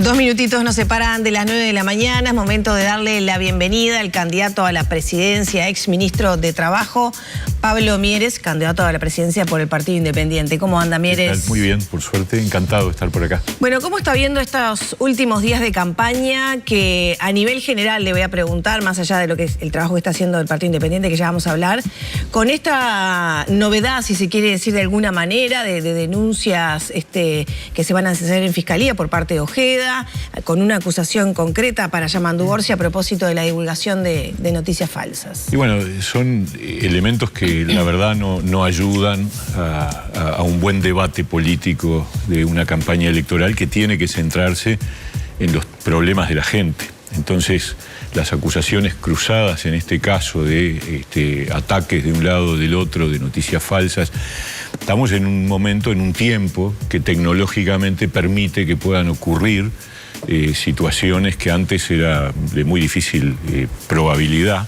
2 minutitos nos separan de las 9 de la mañana. Es momento de darle la bienvenida al candidato a la presidencia, ex ministro de Trabajo, Pablo Mieres, candidato a la presidencia por el Partido Independiente. ¿Cómo anda, Mieres? Muy bien, por suerte, encantado de estar por acá. Bueno, ¿cómo está viendo estos últimos días de campaña? Que a nivel general le voy a preguntar, más allá de lo que es el trabajo que está haciendo el Partido Independiente, que ya vamos a hablar, con esta novedad, si se quiere decir de alguna manera, de denuncias que se van a hacer en Fiscalía por parte de Ojeda, con una acusación concreta para Yamandu Orsi a propósito de la divulgación de noticias falsas. Y bueno, son elementos que la verdad no ayudan a un buen debate político de una campaña electoral que tiene que centrarse en los problemas de la gente. Entonces, las acusaciones cruzadas en este caso de ataques de un lado o del otro, de noticias falsas, estamos en un momento, en un tiempo que tecnológicamente permite que puedan ocurrir situaciones que antes era de muy difícil probabilidad,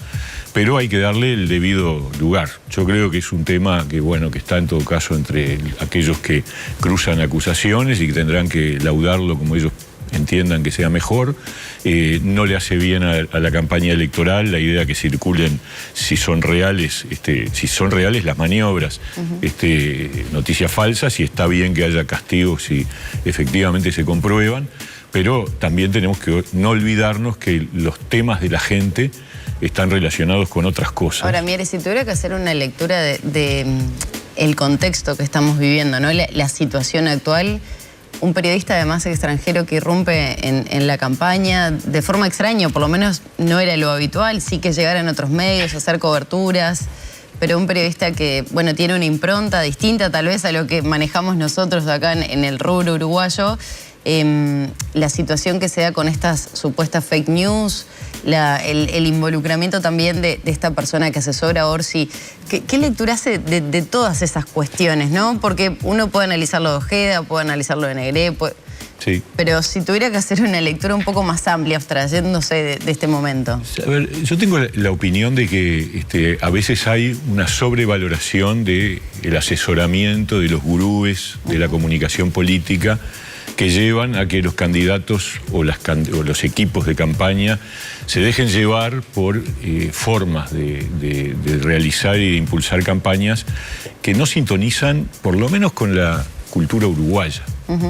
pero hay que darle el debido lugar. Yo creo que es un tema que, bueno, que está en todo caso entre aquellos que cruzan acusaciones y que tendrán que laudarlo como ellos entiendan que sea mejor. No le hace bien a la campaña electoral la idea que circulen si son reales las maniobras, noticias falsas, y está bien que haya castigos si efectivamente se comprueban, pero también tenemos que no olvidarnos que los temas de la gente están relacionados con otras cosas. Ahora, mire, si tuviera que hacer una lectura de el contexto que estamos viviendo, ¿no? La situación actual, un periodista además extranjero que irrumpe en la campaña de forma extraña, por lo menos no era lo habitual, sí que llegara en otros medios, hacer coberturas, pero un periodista que, bueno, tiene una impronta distinta tal vez a lo que manejamos nosotros de acá en el rubro uruguayo. La situación que se da con estas supuestas fake news, el involucramiento también de esta persona que asesora a Orsi. ¿Qué lectura hace de todas esas cuestiones, no? Porque uno puede analizarlo de Ojeda, puede analizarlo de Negré, sí. Pero si tuviera que hacer una lectura un poco más amplia, abstrayéndose de este momento. A ver, yo tengo la opinión de que a veces hay una sobrevaloración del asesoramiento de los gurúes de la comunicación política, que llevan a que los candidatos o los equipos de campaña se dejen llevar por formas de realizar y de impulsar campañas que no sintonizan, por lo menos, con la cultura uruguaya.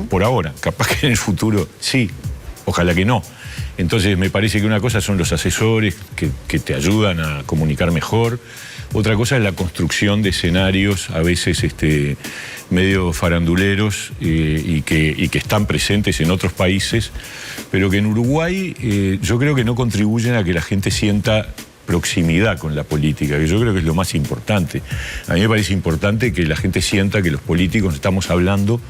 Por ahora, capaz que en el futuro sí, ojalá que no. Entonces me parece que una cosa son los asesores que te ayudan a comunicar mejor, otra cosa es la construcción de escenarios a veces medio faranduleros y que están presentes en otros países, pero que en Uruguay yo creo que no contribuyen a que la gente sienta proximidad con la política, que yo creo que es lo más importante. A mí me parece importante que la gente sienta que los políticos estamos hablando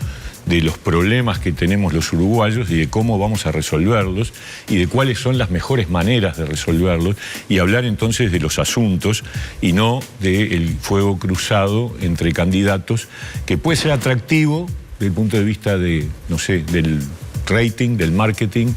de los problemas que tenemos los uruguayos y de cómo vamos a resolverlos y de cuáles son las mejores maneras de resolverlos, y hablar entonces de los asuntos y no del fuego cruzado entre candidatos, que puede ser atractivo desde el punto de vista no sé, del rating, del marketing,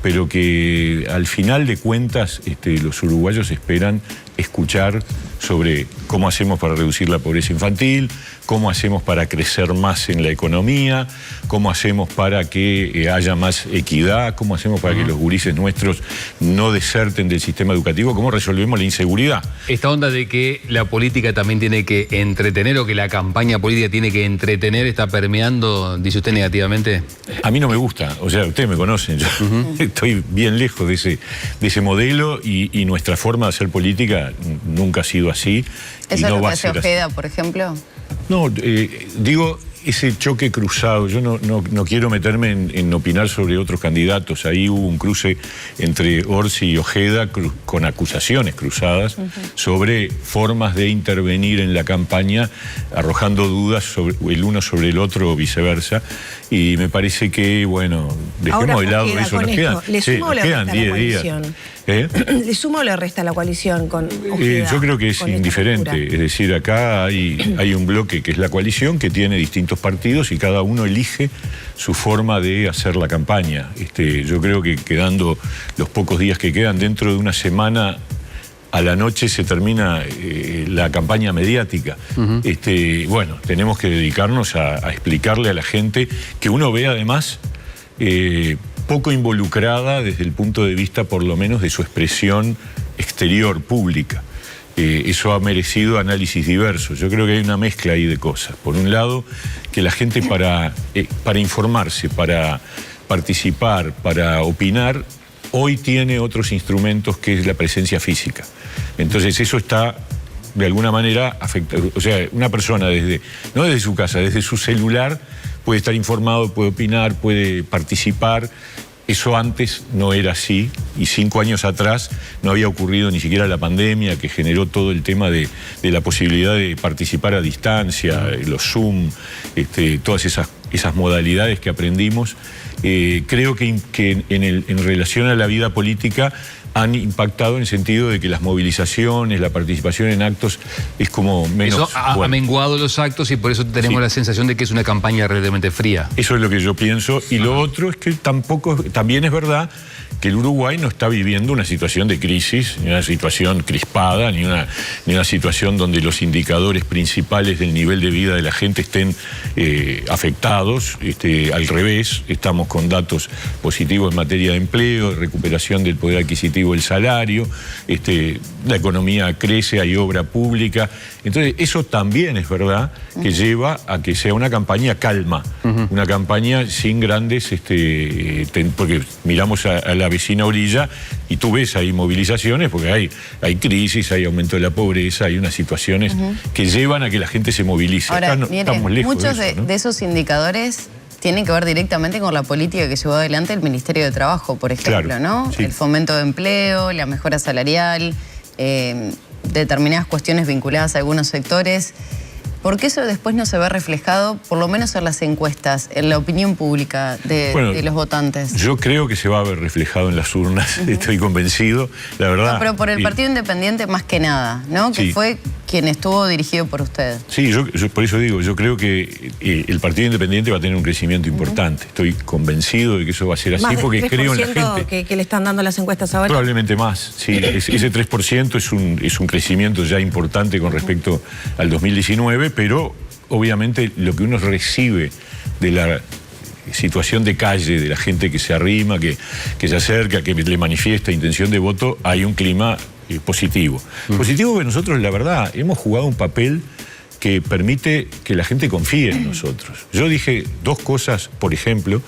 pero que al final de cuentas los uruguayos esperan escuchar sobre cómo hacemos para reducir la pobreza infantil, cómo hacemos para crecer más en la economía, cómo hacemos para que haya más equidad, cómo hacemos para que los gurises nuestros no deserten del sistema educativo, cómo resolvemos la inseguridad. Esta onda de que la política también tiene que entretener, o que la campaña política tiene que entretener, ¿está permeando, dice usted, negativamente? A mí no me gusta, o sea, ustedes me conocen, yo estoy bien lejos de ese modelo, y nuestra forma de hacer política nunca ha sido así. ¿Eso es lo que hace Ojeda, por ejemplo? No, digo, ese choque cruzado, yo no quiero meterme en opinar sobre otros candidatos. Ahí hubo un cruce entre Orsi y Ojeda con acusaciones cruzadas sobre formas de intervenir en la campaña, arrojando dudas sobre el uno sobre el otro o viceversa. Y me parece que, bueno, dejemos de lado eso. Nos quedan 10 días. ¿Le suma o le resta la coalición con Ojeda? Yo creo que es indiferente. Es decir, acá hay un bloque que es la coalición, que tiene distintos partidos y cada uno elige su forma de hacer la campaña. Yo creo que quedando los pocos días que quedan, dentro de una semana a la noche se termina la campaña mediática. Bueno, tenemos que dedicarnos a explicarle a la gente, que uno vea además poco involucrada desde el punto de vista, por lo menos, de su expresión exterior, pública. Eso ha merecido análisis diversos. Yo creo que hay una mezcla ahí de cosas. Por un lado, que la gente para informarse, para participar, para opinar, hoy tiene otros instrumentos que es la presencia física. Entonces eso está, de alguna manera, afectado. O sea, una persona no desde su casa, desde su celular puede estar informado, puede opinar, puede participar. Eso antes no era así, y 5 años atrás no había ocurrido ni siquiera la pandemia, que generó todo el tema de la posibilidad de participar a distancia, los Zoom, todas esas modalidades que aprendimos. Creo que en relación a la vida política han impactado en el sentido de que las movilizaciones, la participación en actos es como menos Eso ha menguado los actos y por eso tenemos la sensación de que es una campaña relativamente fría. Eso es lo que yo pienso. Y lo otro es que también es verdad que el Uruguay no está viviendo una situación de crisis, ni una situación crispada, ni una situación donde los indicadores principales del nivel de vida de la gente estén afectados. Al revés, estamos con datos positivos en materia de empleo, de recuperación del poder adquisitivo del salario, la economía crece, hay obra pública. Entonces, eso también es verdad que lleva a que sea una campaña calma, una campaña sin grandes, porque miramos a la vecina orilla y tú ves ahí movilizaciones, porque hay crisis, hay aumento de la pobreza, hay unas situaciones que llevan a que la gente se movilice. Ahora, acá no, estamos lejos muchos de eso, ¿no? de esos indicadores tienen que ver directamente con la política que llevó adelante el Ministerio de Trabajo, por ejemplo, Claro, ¿no? sí. El fomento de empleo, la mejora salarial, determinadas cuestiones vinculadas a algunos sectores. ¿Por qué eso después no se ve reflejado, por lo menos en las encuestas, en la opinión pública de los votantes? Yo creo que se va a ver reflejado en las urnas, estoy convencido, la verdad. No, pero por el Partido Independiente más que nada, ¿no? Que Sí. fue quien estuvo dirigido por usted. Sí, yo por eso digo, yo creo que el Partido Independiente va a tener un crecimiento importante. Estoy convencido de que eso va a ser así, Más del porque creo en la 3% gente. que le están dando las encuestas ahora. Probablemente más, sí. Ese 3% es un crecimiento ya importante con respecto al 2019, pero obviamente lo que uno recibe de la situación de calle, de la gente que se arrima, que se acerca, que le manifiesta intención de voto, hay un clima positivo. Positivo que nosotros, la verdad, hemos jugado un papel que permite que la gente confíe en nosotros. Yo dije 2 cosas, por ejemplo,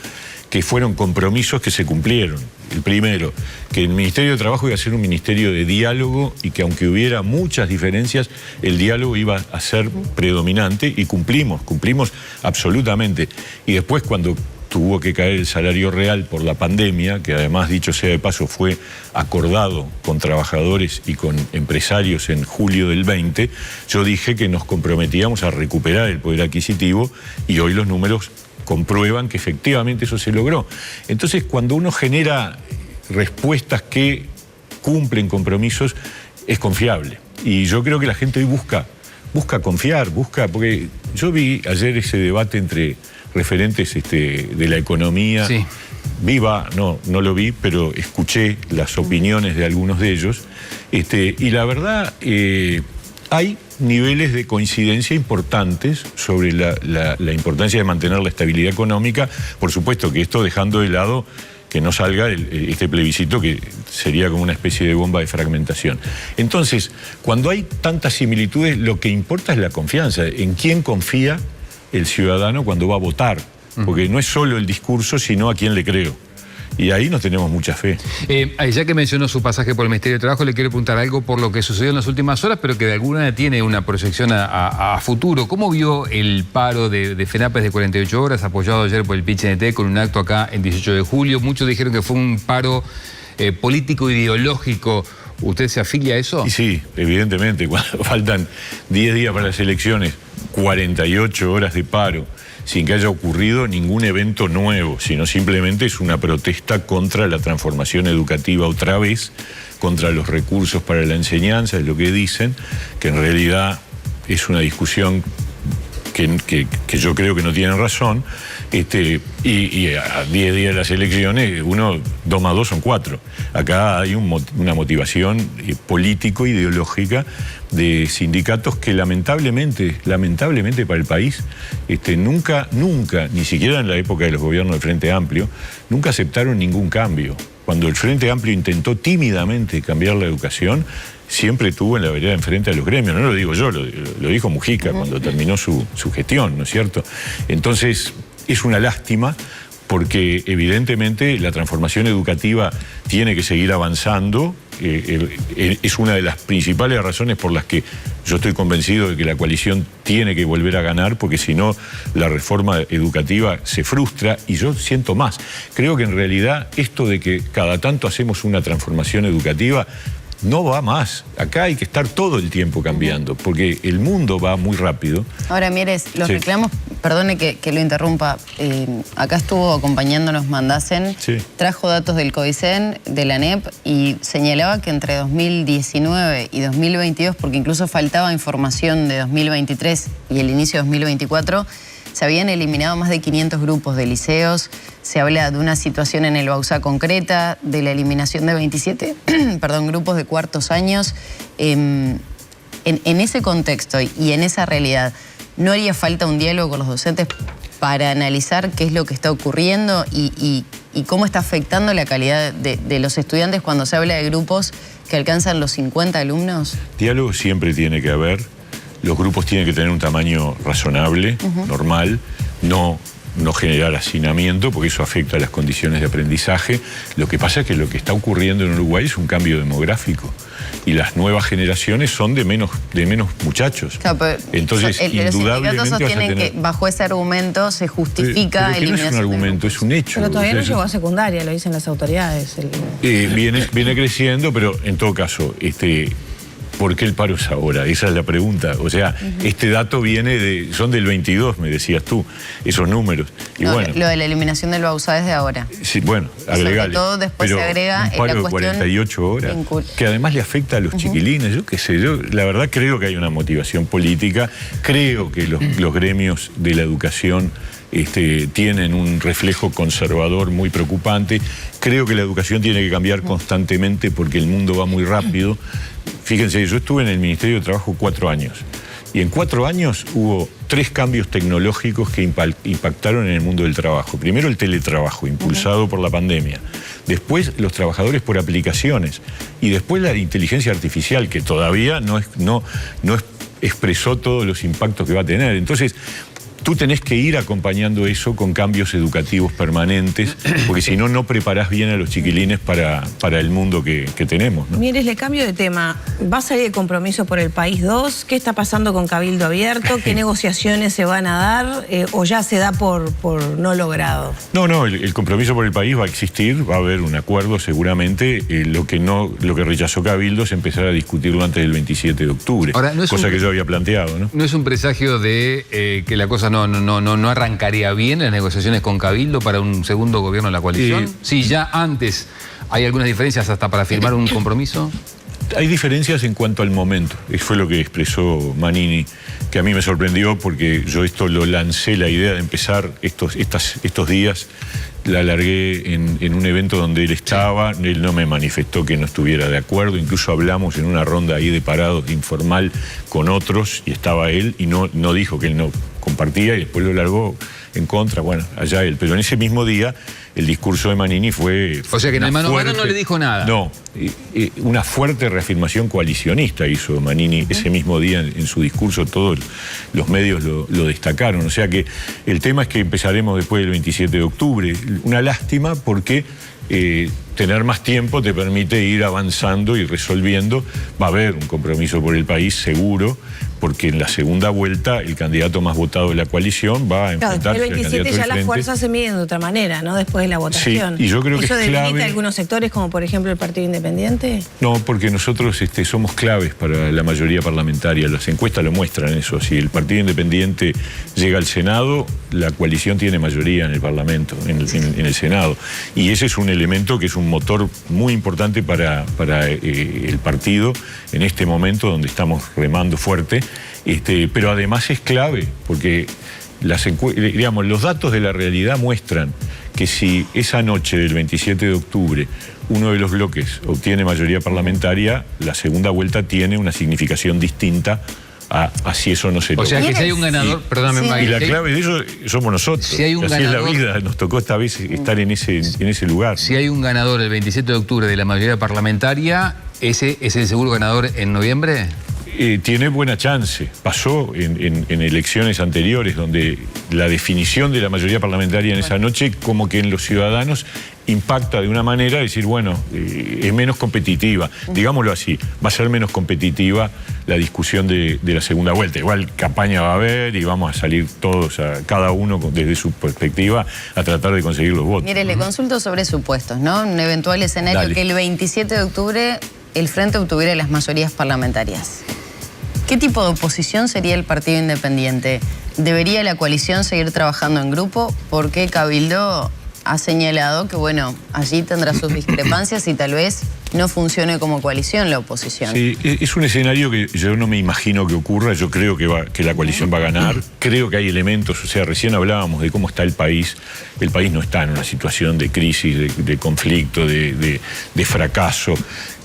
que fueron compromisos que se cumplieron. El primero, que el Ministerio de Trabajo iba a ser un ministerio de diálogo y que aunque hubiera muchas diferencias, el diálogo iba a ser predominante, y cumplimos absolutamente. Y después, cuando tuvo que caer el salario real por la pandemia, que además, dicho sea de paso, fue acordado con trabajadores y con empresarios en julio del 20, yo dije que nos comprometíamos a recuperar el poder adquisitivo, y hoy los números comprueban que efectivamente eso se logró. Entonces, cuando uno genera respuestas que cumplen compromisos, es confiable. Y yo creo que la gente hoy busca confiar, porque yo vi ayer ese debate entre referentes de la economía. Sí. No lo vi, pero escuché las opiniones de algunos de ellos. Y la verdad, hay niveles de coincidencia importantes sobre la importancia de mantener la estabilidad económica. Por supuesto que esto dejando de lado que no salga este plebiscito, que sería como una especie de bomba de fragmentación. Entonces, cuando hay tantas similitudes, lo que importa es la confianza. ¿En quién confía el ciudadano cuando va a votar? Porque no es solo el discurso, sino a quién le creo. Y ahí nos tenemos mucha fe. Ya que mencionó su pasaje por el Ministerio de Trabajo, le quiero preguntar algo por lo que sucedió en las últimas horas, pero que de alguna manera tiene una proyección a futuro. ¿Cómo vio el paro de FENAPES de 48 horas, apoyado ayer por el PIT-CNT, con un acto acá el 18 de julio? Muchos dijeron que fue un paro político-ideológico. ¿Usted se afilia a eso? Y sí, evidentemente. Cuando faltan 10 días para las elecciones, 48 horas de paro, sin que haya ocurrido ningún evento nuevo, sino simplemente es una protesta contra la transformación educativa otra vez, contra los recursos para la enseñanza, es lo que dicen, que en realidad es una discusión que yo creo que no tienen razón, y a 10 días de las elecciones, 2 más 2 son 4. Acá hay una motivación político-ideológica de sindicatos que lamentablemente para el país, nunca, ni siquiera en la época de los gobiernos del Frente Amplio, nunca aceptaron ningún cambio. Cuando el Frente Amplio intentó tímidamente cambiar la educación, siempre tuvo en la vereda enfrente a los gremios. No lo digo yo, lo dijo Mujica cuando terminó su gestión, ¿no es cierto? Entonces, es una lástima porque evidentemente la transformación educativa tiene que seguir avanzando. Es una de las principales razones por las que yo estoy convencido de que la coalición tiene que volver a ganar, porque si no, la reforma educativa se frustra. Y yo siento más. Creo que en realidad esto de que cada tanto hacemos una transformación educativa no va más. Acá hay que estar todo el tiempo cambiando, porque el mundo va muy rápido. Ahora, Mieres, los reclamos, perdone que lo interrumpa, acá estuvo acompañándonos Mandacen, trajo datos del CODICEN, de la ANEP, y señalaba que entre 2019 y 2022, porque incluso faltaba información de 2023 y el inicio de 2024, se habían eliminado más de 500 grupos de liceos. Se habla de una situación en el Bauzá concreta, de la eliminación de 27 grupos de cuartos años. En ese contexto y en esa realidad, ¿no haría falta un diálogo con los docentes para analizar qué es lo que está ocurriendo y cómo está afectando la calidad de los estudiantes cuando se habla de grupos que alcanzan los 50 alumnos? Diálogo siempre tiene que haber. Los grupos tienen que tener un tamaño razonable, normal, no generar hacinamiento, porque eso afecta a las condiciones de aprendizaje. Lo que pasa es que lo que está ocurriendo en Uruguay es un cambio demográfico y las nuevas generaciones son de menos muchachos. Claro, entonces, indudablemente los sindicatos sostienen que bajo ese argumento se justifica pero no es un argumento, es un hecho. Pero todavía no llegó a secundaria, lo dicen las autoridades. Viene creciendo, pero en todo caso, ¿por qué el paro es ahora? Esa es la pregunta. O sea, este dato son del 22, me decías tú, esos números. Y no, bueno, lo de la eliminación del Bauzá es de ahora. Sí, bueno, agregale. Sobre todo después se agrega un paro la de cuestión 48 horas, que además le afecta a los chiquilines. Yo qué sé, yo la verdad creo que hay una motivación política. Creo que los gremios de la educación tienen un reflejo conservador muy preocupante. Creo que la educación tiene que cambiar constantemente porque el mundo va muy rápido. Fíjense, yo estuve en el Ministerio de Trabajo 4 años y en 4 años hubo 3 cambios tecnológicos que impactaron en el mundo del trabajo. Primero, el teletrabajo, impulsado por la pandemia. Después, los trabajadores por aplicaciones. Y después, la inteligencia artificial, que todavía no expresó todos los impactos que va a tener. Entonces, tú tenés que ir acompañando eso con cambios educativos permanentes, porque si no, no preparás bien a los chiquilines para el mundo que tenemos, ¿no? Mieres, le cambio de tema. ¿Va a salir el Compromiso por el País 2? ¿Qué está pasando con Cabildo Abierto? ¿Qué negociaciones se van a dar? ¿O ya se da por no logrado? No, el Compromiso por el País va a existir, va a haber un acuerdo seguramente. Lo que rechazó Cabildo es empezar a discutirlo antes del 27 de octubre, ahora, cosa que yo había planteado, ¿no? ¿No es un presagio de que la cosa no arrancaría bien las negociaciones con Cabildo para un segundo gobierno de la coalición? Sí, ya antes hay algunas diferencias hasta para firmar un compromiso. Hay diferencias en cuanto al momento. Eso fue lo que expresó Manini, que a mí me sorprendió porque yo esto lo lancé, la idea de empezar estos días, la alargué en un evento donde él estaba. Él no me manifestó que no estuviera de acuerdo, incluso hablamos en una ronda ahí de parados informal con otros y estaba él y no dijo que él no compartía y después lo largó en contra, bueno, allá él. Pero en ese mismo día el discurso de Manini fue... O sea que en el mano a mano no le dijo nada. No, una fuerte reafirmación coalicionista hizo Manini ese mismo día en su discurso. Todos los medios lo destacaron. O sea que el tema es que empezaremos después del 27 de octubre. Una lástima porque tener más tiempo te permite ir avanzando y resolviendo. Va a haber un compromiso por el país seguro, porque en la segunda vuelta el candidato más votado de la coalición va a enfrentarse al candidato del frente. El 27 ya las fuerzas se miden de otra manera, ¿no? Después de la votación. Sí, y yo creo que es clave. ¿Eso debilita algunos sectores, como por ejemplo el Partido Independiente? No, porque nosotros somos claves para la mayoría parlamentaria. Las encuestas lo muestran eso. Si el Partido Independiente llega al Senado, la coalición tiene mayoría en el Parlamento, en el Senado. Y ese es un elemento que es un motor muy importante para el partido en este momento donde estamos remando fuerte. Pero además es clave porque los datos de la realidad muestran que si esa noche del 27 de octubre uno de los bloques obtiene mayoría parlamentaria, la segunda vuelta tiene una significación distinta a si eso no se logra. O sea que si hay un ganador, perdóname, Y Maggie, la clave de eso somos nosotros. Si hay un así ganador, es la vida, nos tocó esta vez estar en ese lugar. si hay un ganador el 27 de octubre de la mayoría parlamentaria, ¿ese es el seguro ganador en noviembre? Tiene buena chance. Pasó en elecciones anteriores donde la definición de la mayoría parlamentaria en esa noche como que en los ciudadanos impacta de una manera, decir, bueno, es menos competitiva, digámoslo así, va a ser menos competitiva la discusión de la segunda vuelta. Igual campaña va a haber y vamos a salir todos, cada uno desde su perspectiva, a tratar de conseguir los votos. Mire, le consulto sobre supuestos, ¿no? Un eventual escenario. Dale. Que el 27 de octubre el Frente obtuviera las mayorías parlamentarias. ¿Qué tipo de oposición sería el Partido Independiente? ¿Debería la coalición seguir trabajando en grupo? Porque Cabildo ha señalado que, bueno, allí tendrá sus discrepancias y tal vez no funcione como coalición la oposición. Sí, es un escenario que yo no me imagino que ocurra. Yo creo que la coalición va a ganar. Creo que hay elementos, o sea, recién hablábamos de cómo está el país. El país no está en una situación de crisis, de conflicto, de fracaso.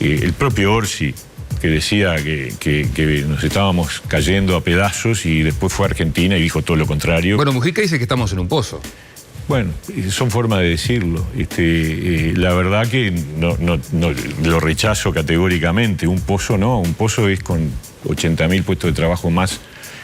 El propio Orsi, que decía que nos estábamos cayendo a pedazos, y después fue a Argentina y dijo todo lo contrario. Bueno, Mujica dice que estamos en un pozo. Bueno, son formas de decirlo. La verdad que no lo rechazo categóricamente. Un pozo no, un pozo es con 80.000 puestos de trabajo más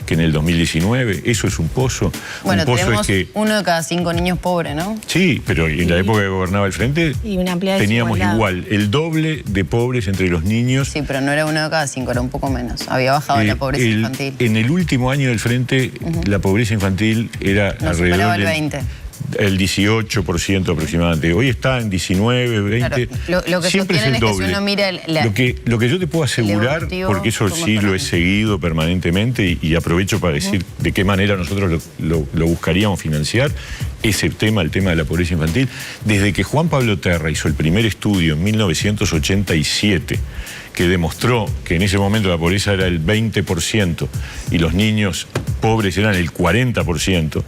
que en el 2019. Eso es un pozo. Bueno, un pozo tenemos es que, 1 de cada 5 niños pobres, ¿no? sí, pero en la época que gobernaba el Frente Y una amplia teníamos desigualdad. igual el doble de pobres entre los niños. Sí, pero no era 1 de cada 5, era un poco menos. Había bajado la pobreza infantil. En el último año del Frente, la pobreza infantil era No alrededor superaba el del 20. el 18% aproximadamente. Hoy está en 19, 20. Claro, lo que siempre es sostienen el es que doble. si uno mira Lo que yo te puedo asegurar, evolutivo, porque eso somos sí lo he económicos. seguido permanentemente y aprovecho para decir de qué manera nosotros lo buscaríamos financiar, ese tema, el tema de la pobreza infantil. Desde que Juan Pablo Terra hizo el primer estudio en 1987, que demostró que en ese momento la pobreza era el 20% y los niños pobres eran el 40%,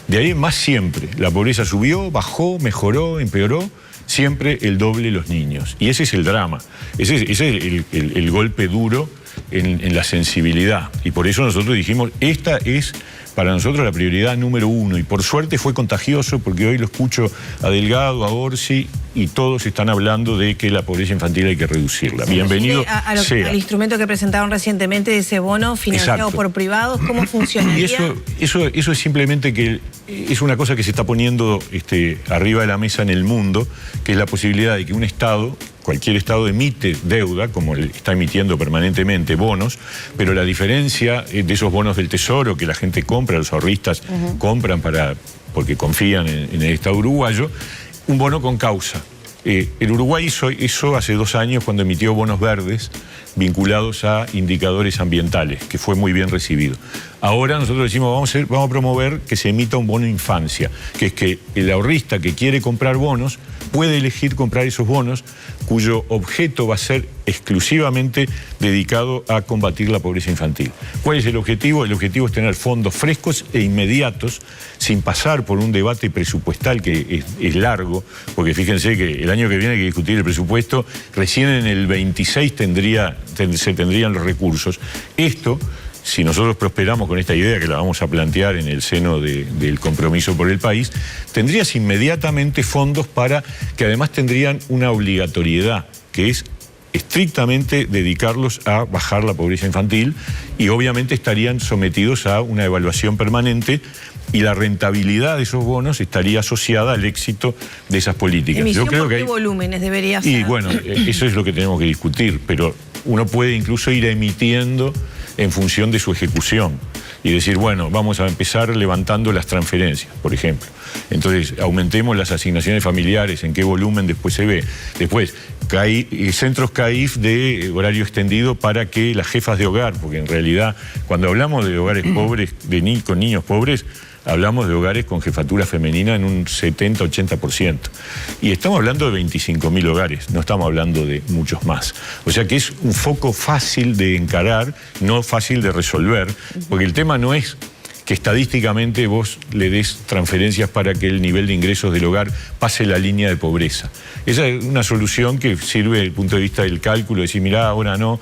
de ahí en más siempre. La pobreza subió, bajó, mejoró, empeoró, siempre el doble los niños. Y ese es el drama, ese es el golpe duro en la sensibilidad. Y por eso nosotros dijimos, esta es para nosotros la prioridad número 1. Y por suerte fue contagioso, porque hoy lo escucho a Delgado, a Orsi, y todos están hablando de que la pobreza infantil hay que reducirla. Bienvenido sea. Al instrumento que presentaron recientemente de ese bono financiado Exacto. por privados, ¿cómo funcionaría? Y eso es simplemente que es una cosa que se está poniendo arriba de la mesa en el mundo, que es la posibilidad de que un Estado, cualquier Estado, emite deuda, como está emitiendo permanentemente bonos, pero la diferencia de esos bonos del Tesoro que la gente compra, los ahorristas compran porque confían en el Estado uruguayo, un bono con causa. El Uruguay hizo eso hace 2 años cuando emitió bonos verdes vinculados a indicadores ambientales, que fue muy bien recibido. Ahora nosotros decimos, vamos a promover que se emita un bono infancia, que es que el ahorrista que quiere comprar bonos puede elegir comprar esos bonos cuyo objeto va a ser exclusivamente dedicado a combatir la pobreza infantil. ¿Cuál es el objetivo? El objetivo es tener fondos frescos e inmediatos, sin pasar por un debate presupuestal que es largo, porque fíjense que el año que viene hay que discutir el presupuesto, recién en el 26 se tendrían los recursos. Esto, si nosotros prosperamos con esta idea, que la vamos a plantear en el seno del compromiso por el país, tendrías inmediatamente fondos que además tendrían una obligatoriedad, que es estrictamente dedicarlos a bajar la pobreza infantil, y obviamente estarían sometidos a una evaluación permanente, y la rentabilidad de esos bonos estaría asociada al éxito de esas políticas. ¿Emisión Yo creo por que qué volúmenes debería ser? Y bueno, eso es lo que tenemos que discutir, pero uno puede incluso ir emitiendo en función de su ejecución y decir, bueno, vamos a empezar levantando las transferencias, por ejemplo. Entonces, aumentemos las asignaciones familiares, en qué volumen después se ve. Después, centros CAIF de horario extendido para que las jefas de hogar, porque en realidad, cuando hablamos de hogares pobres, con niños pobres, hablamos de hogares con jefatura femenina en un 70-80%. Y estamos hablando de 25.000 hogares, no estamos hablando de muchos más. O sea que es un foco fácil de encarar, no fácil de resolver, porque el tema no es que estadísticamente vos le des transferencias para que el nivel de ingresos del hogar pase la línea de pobreza. Esa es una solución que sirve desde el punto de vista del cálculo, decir, mirá, ahora no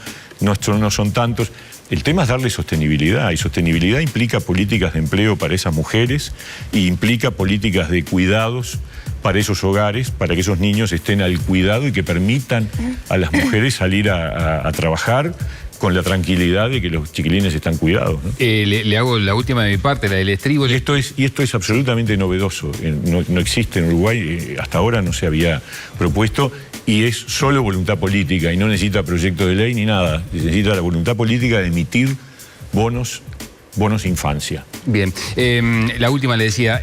son tantos. El tema es darle sostenibilidad, y sostenibilidad implica políticas de empleo para esas mujeres y implica políticas de cuidados para esos hogares, para que esos niños estén al cuidado y que permitan a las mujeres salir a trabajar con la tranquilidad de que los chiquilines están cuidados, ¿no? Le hago la última de mi parte, la del estribo. Y esto es absolutamente novedoso. No existe en Uruguay, hasta ahora no se había propuesto, y es solo voluntad política y no necesita proyecto de ley ni nada. Necesita la voluntad política de emitir bonos infancia. Bien, la última le decía,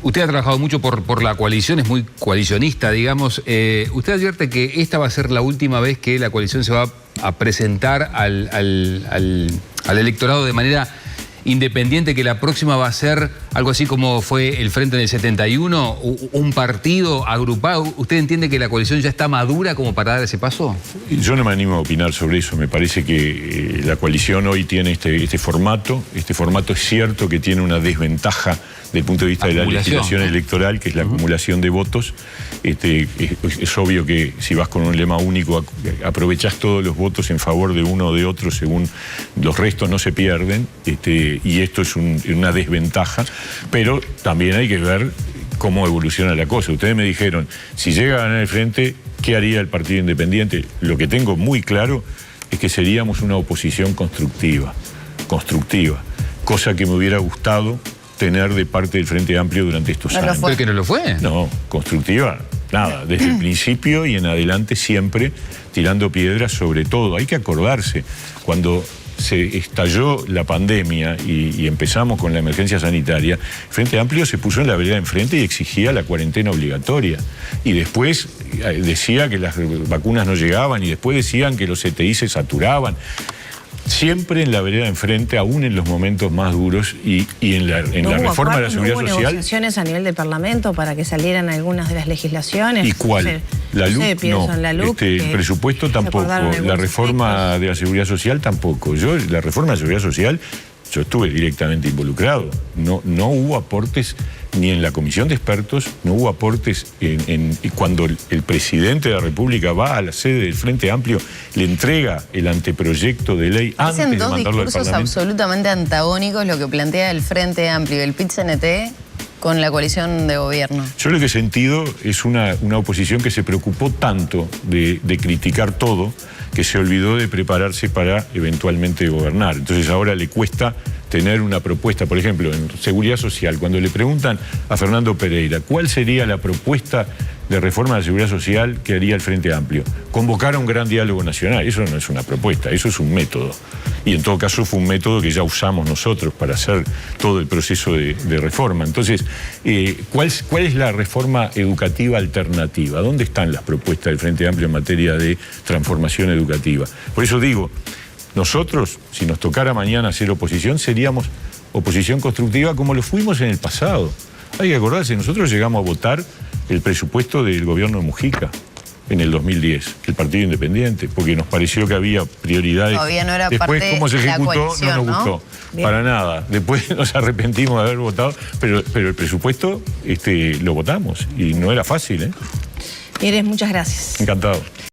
usted ha trabajado mucho por la coalición, es muy coalicionista, digamos. ¿Usted advierte que esta va a ser la última vez que la coalición se va a presentar al electorado de manera independiente, que la próxima va a ser algo así como fue el Frente en el 71, un partido agrupado? ¿Usted entiende que la coalición ya está madura como para dar ese paso? Yo no me animo a opinar sobre eso. Me parece que la coalición hoy tiene este formato. Este formato es cierto que tiene una desventaja desde el punto de vista de la legislación electoral, que es la acumulación de votos. Es obvio que si vas con un lema único, aprovechás todos los votos en favor de uno o de otro, según los restos no se pierden, y esto es una desventaja, pero también hay que ver cómo evoluciona la cosa. Ustedes me dijeron, si llega a ganar el Frente, ¿qué haría el Partido Independiente? Lo que tengo muy claro es que seríamos una oposición constructiva, cosa que me hubiera gustado tener de parte del Frente Amplio durante estos años. ¿Pero que no lo fue? No, constructiva, nada. Desde el principio y en adelante siempre tirando piedras sobre todo. Hay que acordarse, cuando se estalló la pandemia y empezamos con la emergencia sanitaria, el Frente Amplio se puso en la vereda enfrente y exigía la cuarentena obligatoria. Y después decía que las vacunas no llegaban, y después decían que los CTI se saturaban. Siempre en la vereda enfrente, aún en los momentos más duros, y en la reforma de la seguridad social. ¿Hubo negociaciones a nivel del Parlamento para que salieran algunas de las legislaciones? ¿Y cuál? La LUC, no. El presupuesto tampoco. La reforma de la seguridad social tampoco. La reforma de la seguridad social, yo estuve directamente involucrado. No hubo aportes ni en la comisión de expertos, no hubo aportes cuando el presidente de la República va a la sede del Frente Amplio, le entrega el anteproyecto de ley antes de mandarlo al Parlamento. Hacen dos discursos absolutamente antagónicos lo que plantea el Frente Amplio y el PIT-CNT con la coalición de gobierno. Yo lo que he sentido es una oposición que se preocupó tanto de criticar todo, que se olvidó de prepararse para eventualmente gobernar. Entonces ahora le cuesta tener una propuesta. Por ejemplo, en seguridad social, cuando le preguntan a Fernando Pereira cuál sería la propuesta de reforma de la seguridad social que haría el Frente Amplio, convocar a un gran diálogo nacional. Eso no es una propuesta, eso es un método. Y en todo caso fue un método que ya usamos nosotros para hacer todo el proceso de reforma. Entonces, ¿cuál es la reforma educativa alternativa? ¿Dónde están las propuestas del Frente Amplio en materia de transformación educativa? Por eso digo, nosotros, si nos tocara mañana hacer oposición, seríamos oposición constructiva como lo fuimos en el pasado. Hay que acordarse, nosotros llegamos a votar el presupuesto del gobierno de Mujica en el 2010, el Partido Independiente, porque nos pareció que había prioridades. Todavía no era después, parte cómo se ejecutó, de la coalición, no nos gustó. Para nada. Después nos arrepentimos de haber votado, pero el presupuesto lo votamos y no era fácil, ¿eh? Mieres, muchas gracias. Encantado.